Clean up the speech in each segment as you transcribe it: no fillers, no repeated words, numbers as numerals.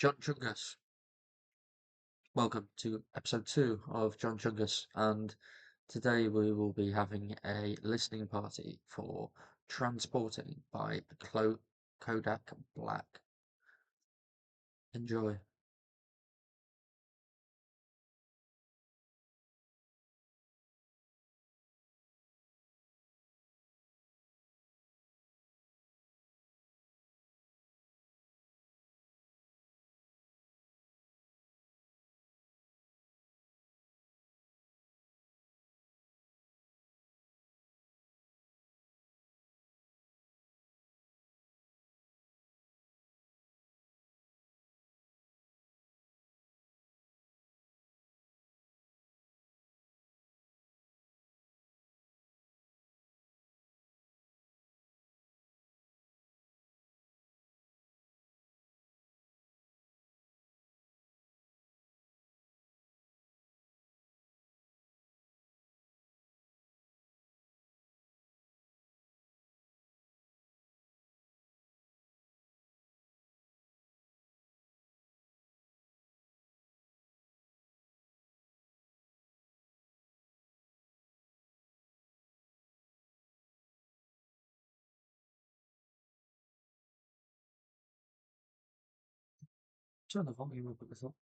John Chungus. Welcome to episode 2 of John Chungus, and today we will be having a listening party for Transporting by Kodak Black. Enjoy. Turn the volume up a little.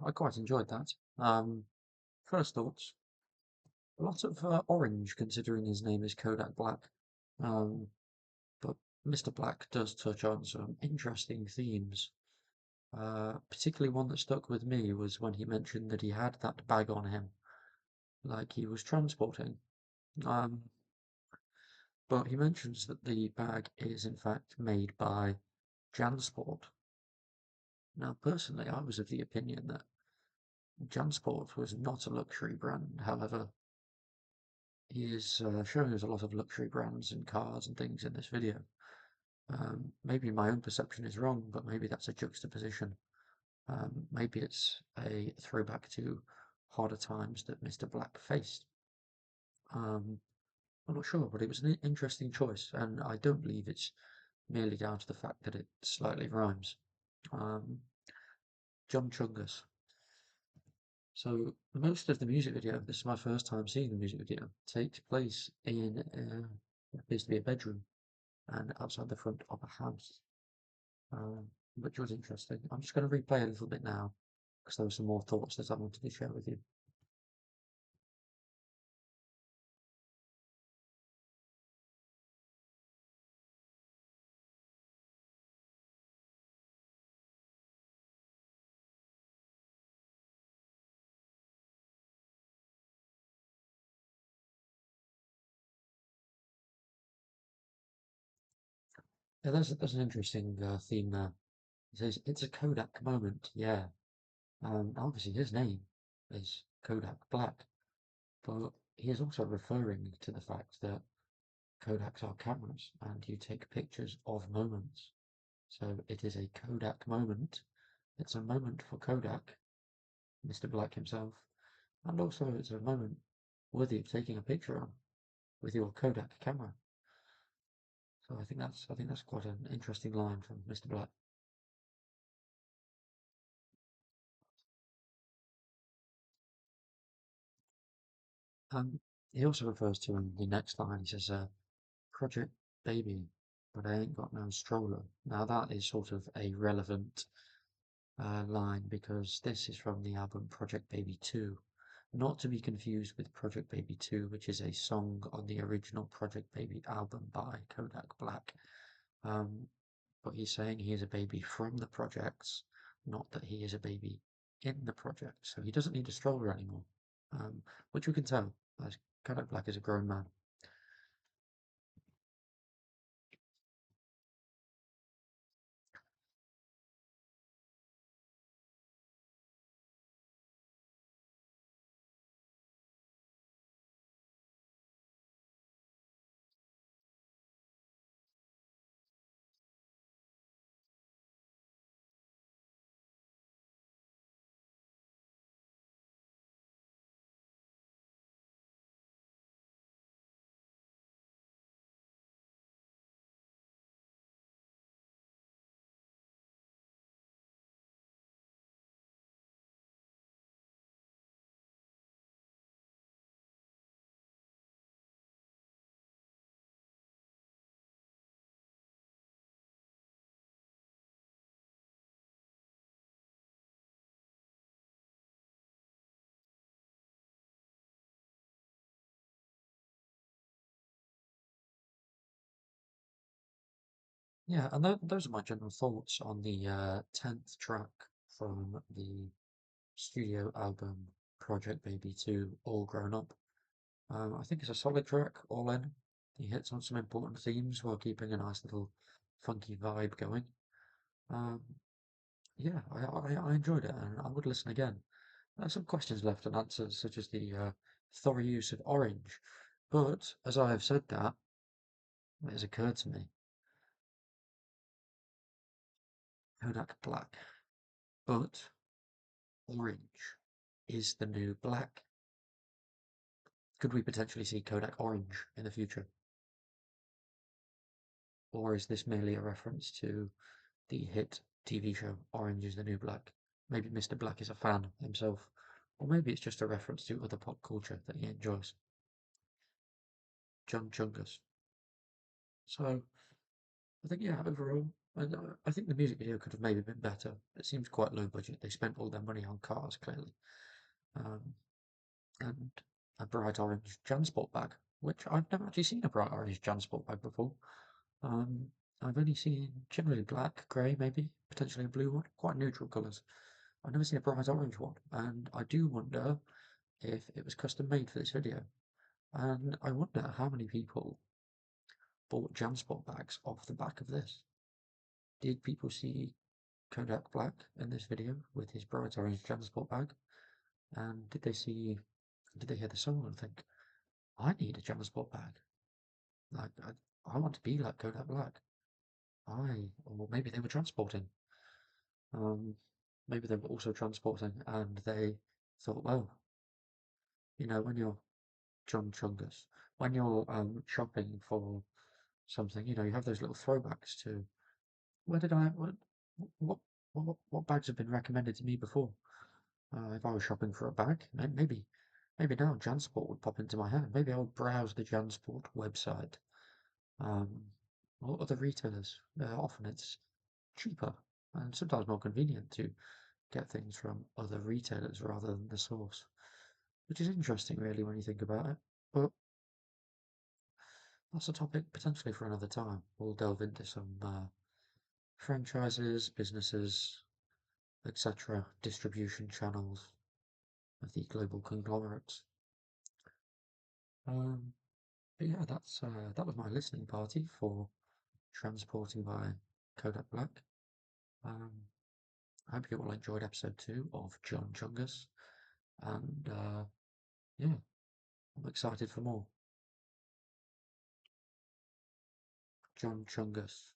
I quite enjoyed that. First thoughts, a lot of orange considering his name is Kodak Black. Um, but Mr. Black does touch on some interesting themes. Particularly one that stuck with me was when he mentioned that he had that bag on him, like he was transporting. Um, but he mentions that the bag is in fact made by Jansport. Now, personally, I was of the opinion that Jansport was not a luxury brand. However, he is showing us a lot of luxury brands and cars and things in this video. Maybe my own perception is wrong, but maybe that's a juxtaposition. Maybe it's a throwback to harder times that Mr. Black faced. Um, I'm not sure, but it was an interesting choice, and I don't believe it's merely down to the fact that it slightly rhymes. Um, John Chungus. So most of the music video, this is my first time seeing the music video, takes place in what appears to be a bedroom and outside the front of a house, which was interesting. I'm just going to replay a little bit now because there were some more thoughts that I wanted to share with you. Yeah, there's an interesting theme there. It says it's a Kodak moment. Yeah, obviously his name is Kodak Black, but he is also referring to the fact that Kodaks are cameras and you take pictures of moments. So it is a Kodak moment. It's a moment for Kodak, Mr. Black himself, and also it's a moment worthy of taking a picture on with your Kodak camera. So I think that's quite an interesting line from Mr. Black. Um, he also refers to in the next line, he says, Project Baby, but I ain't got no stroller. Now that is sort of a relevant line because this is from the album Project Baby 2, not to be confused with Project Baby 2, which is a song on the original Project Baby album by Kodak Black. Um, but he's saying he is a baby from the projects, not that he is a baby in the project. So he doesn't need a stroller anymore, um, which we can tell as Kodak Black is a grown man. Yeah, and those are my general thoughts on the 10th track from the studio album Project Baby 2, All Grown Up. I think it's a solid track, all in. He hits on some important themes while keeping a nice little funky vibe going. Um, yeah, I enjoyed it and I would listen again. Some questions left unanswered, such as the thorough use of orange. But as I have said that, it has occurred to me, Kodak Black. But orange is the new black. Could we potentially see Kodak Orange in the future? Or is this merely a reference to the hit TV show Orange is the New Black? Maybe Mr. Black is a fan himself. Or maybe it's just a reference to other pop culture that he enjoys. John Chungus. So, I think, yeah, overall, I think the music video could have maybe been better. It seems quite low budget. They spent all their money on cars, clearly. Um, and a bright orange Jansport bag, which I've never actually seen a bright orange Jansport bag before. Um, I've only seen generally black, grey, maybe, potentially a blue one, quite neutral colours. I've never seen a bright orange one, and I do wonder if it was custom made for this video. And I wonder how many people bought Jansport bags off the back of this. Did people see Kodak Black in this video with his bright orange Jansport bag? And did they hear the song and think, I need a Jansport bag? Like, I want to be like Kodak Black. Or maybe they were transporting. Maybe they were also transporting and they thought, well, when you're John Chungus, when you're shopping for something, you have those little throwbacks to where did I, what, what bags have been recommended to me before? If I was shopping for a bag, maybe now Jansport would pop into my head. Maybe I would browse the Jansport website, um, or other retailers. Often it's cheaper and sometimes more convenient to get things from other retailers rather than the source, which is interesting, really, when you think about it. But that's a topic potentially for another time. We'll delve into some franchises, businesses, etc., distribution channels of the global conglomerates. Um, but yeah, that was my listening party for Transporting by Kodak Black. Um, I hope you all enjoyed episode 2 of John Chungus, and yeah, I'm excited for more. John Chungus.